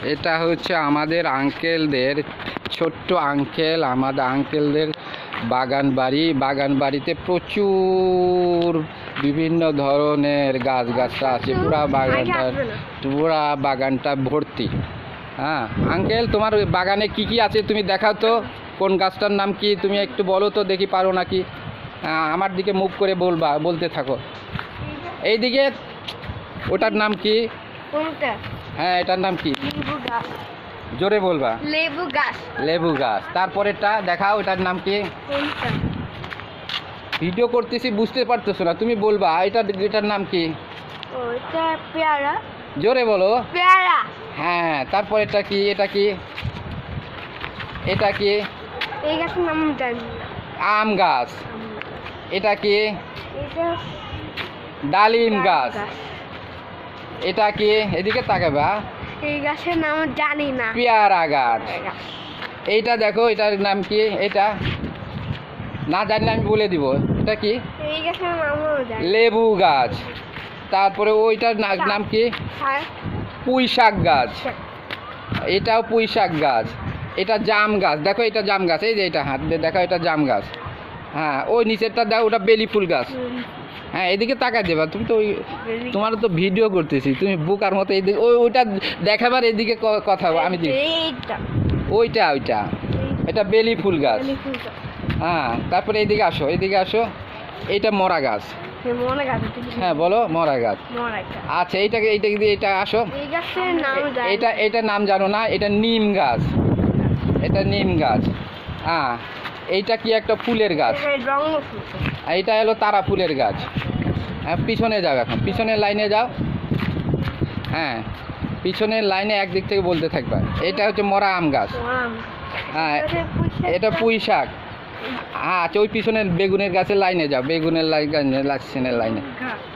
এটা হচ্ছে আমাদের আঙ্কেলদের, ছোট্ট আঙ্কেল, আমাদের আঙ্কেলদের বাগান বাড়িতে প্রচুর বিভিন্ন ধরনের গাছগাছরা আছে। পুরা বাগানটা ভর্তি। হ্যাঁ আঙ্কেল, তোমার বাগানে কি কি আছে তুমি দেখাও তো। কোন গাছটার নাম কি তুমি একটু বলো তো, দেখি পারো নাকি। আমার দিকে মুখ করে বলতে থাকো। এইদিকে ওটার নাম কি? হ্যাঁ এটার নাম কি? জোরে বলবা। লেবু গাছ। তারপরেরটা দেখাও, এটার নাম কি? ভিডিও করতেছি, বুঝতে পারতেছো না, তুমি বলবা এটার নাম কি? পেয়ারা। জোরে বলো। পেয়ারা। হ্যাঁ তারপর এটা কি? এটা কি? এটা কি? এই গাছের নাম জানি না। আম গাছ। এটা কি? এটা ডালিম গাছ। এটা কি? এদিকে তাকাবা। এই গাছের নাম জানি না। পেয়ারা গাছ। এইটা দেখো, এটার নাম কি? এটা না জানলে আমি বলে দিব। এটা কি? এই গাছের নামও জানি। লেবু গাছ। তারপরে ওইটার নাম কি? পুঁই শাক গাছ। এটাও পুঁই শাক গাছ। এটা জাম গাছ। দেখো এটা জাম গাছ, এই যে এটা হাত দিয়ে দেখো, এটা জাম গাছ। হ্যাঁ ওই নিচেরটা দেখো, ওটা বেলি ফুল গাছ। হ্যাঁ এদিকে তাকাই দেবা, তুমি তো ওই তোমার তো ভিডিও করতেছি, তুমি বুকার মতো এইদিকে ওইটা দেখাবার এদিকে কথা আমি ওইটা এটা বেলি ফুল গাছ। হ্যাঁ তারপরে এইদিকে আসো, এইটা মরা গাছ। হ্যাঁ বলো, মরা গাছ। আচ্ছা এইটা আসো। এটা নাম জানো না? এটা নিম গাছ। এটা নিম গাছ। হ্যাঁ এইটা কি একটা ফুলের গাছ? এইটা হলো তারা ফুলের গাছ। হ্যাঁ পিছনে যাও, এখন পিছনের লাইনে যাও। হ্যাঁ পিছনের লাইনে একদিক থেকে বলতে থাকবা। এটা হচ্ছে মরা আম গাছ। হ্যাঁ এটা পুঁই শাক। আচ্ছা ওই পিছনের বেগুনের গাছের লাইনে যাও, বেগুনের লাইনে।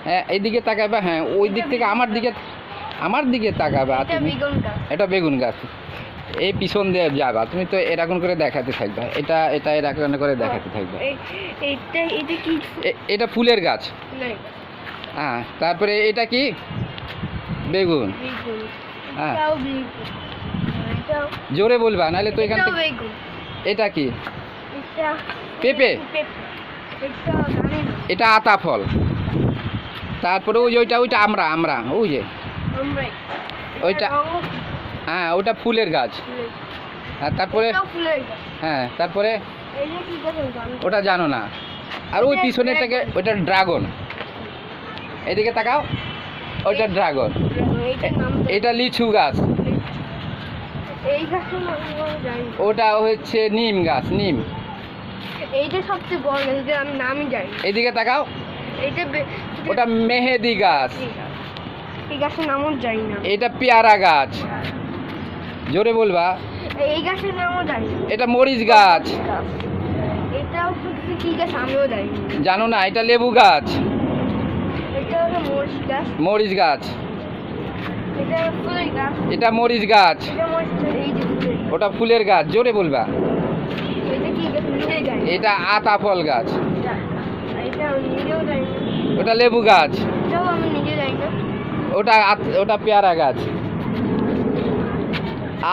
হ্যাঁ এইদিকে তাকাবা। হ্যাঁ ওই দিক থেকে আমার দিকে তাকাবা তুমি। এটা বেগুন গাছ। এই পিছন দিয়ে যাবা, তুমি তো এরকম করে দেখাতে থাকবা। এটা এরকম করে দেখাতে থাকবা। এটা ফুলের গাছ। হ্যাঁ তারপরে এটা কি? বেগুন। হ্যাঁ জোরে বলবা, নাহলে তো এখান থেকে। এটা কি? পেঁপে। এটা আতা ফল। তারপরে ওইটা আমরা ওই যে ওইটা। হ্যাঁ ওটা ফুলের গাছ। হ্যাঁ তারপরে হ্যাঁ তারপরে ওটা জানো না। আর ওই পিছনেরটাকে ওইটা ড্রাগন। এদিকে তাকাও, ওইটা ড্রাগন। এটা লিচু গাছ। ওটা হচ্ছে নিম গাছ, নিম। এইটা সবচেয়ে বড় গাছ, আমি নামই জানি। এদিকে তাকাও, ওটা মেহেদি গাছ। এই গাছের নামও জানি না। এটা পেয়ারা গাছ। জোরে বলবা। এই গাছের নামও জানি না। এটা মরিচ গাছ। এটাও কি গাছ আমিও জানি না। জানো না? এটা লেবু গাছ। এটা হলো মরিচ গাছ। মরিচ গাছ। এটা ফুলের গাছ। এটা মরিচ গাছ। এটা মরিচ, এই যে ওটা ফুলের গাছ। জোরে বলবা। এটা কি গাছ নিজেই জানি। এটা আতা ফল গাছ। এটা আমি নিজেও জানি না। ওটা লেবু গাছ। এটাও আমি নিজে জানি না। ওটা পেয়ারা গাছ।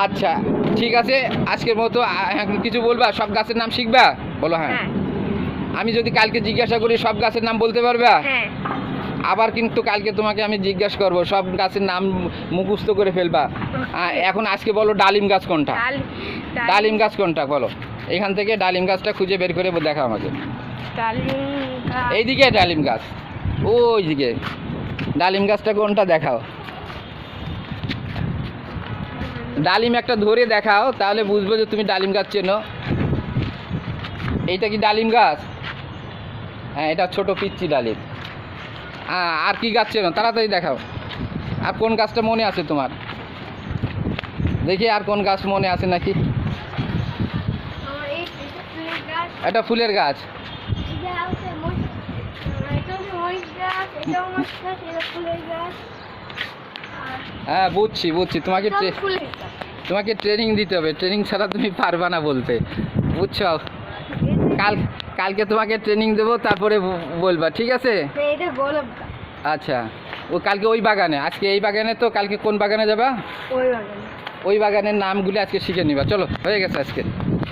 আচ্ছা ঠিক আছে, আজকের মতো এখন কিছু বলবা? সব গাছের নাম শিখবা? বলো হ্যাঁ। আমি যদি কালকে জিজ্ঞাসা করি সব গাছের নাম বলতে পারবা? হ্যাঁ। আবার কিন্তু কালকে তোমাকে আমি জিজ্ঞাসা করবো, সব গাছের নাম মুখস্থ করে ফেলবা। এখন আজকে বলো ডালিম গাছ কোনটা? ডালিম গাছ কোনটা বলো? এখান থেকে ডালিম গাছটা খুঁজে বের করে দেখা আমাকে। এইদিকে ডালিম গাছ, ওইদিকে ডালিম গাছটা কোনটা দেখাও। ডালিম একটা ধরে দেখাও, তাহলে বুঝবো যে তুমি ডালিম গাছ চেনো। এইটা কি ডালিম গাছ? হ্যাঁ এটা ছোট পিচ্চি ডালিম। আর কি গাছ চেনো? তাড়াতাড়ি দেখাও। আর কোন গাছটা মনে আছে তোমার? দেখি আর কোন গাছ মনে আছে নাকি। এটা ফুলের গাছ। হ্যাঁ বুঝছি, তোমাকে ট্রেনিং দিতে হবে। ট্রেনিং ছাড়া তুমি পারবা না বলতে, বুঝছো? কালকে তোমাকে ট্রেনিং দেবো, তারপরে বলবা, ঠিক আছে? আচ্ছা ও কালকে ওই বাগানে, আজকে এই বাগানে, তো কালকে কোন বাগানে যাবা? ওই বাগানে। ওই বাগানের নামগুলি আজকে শিখে নিবা। চলো, হয়ে গেছে আজকে।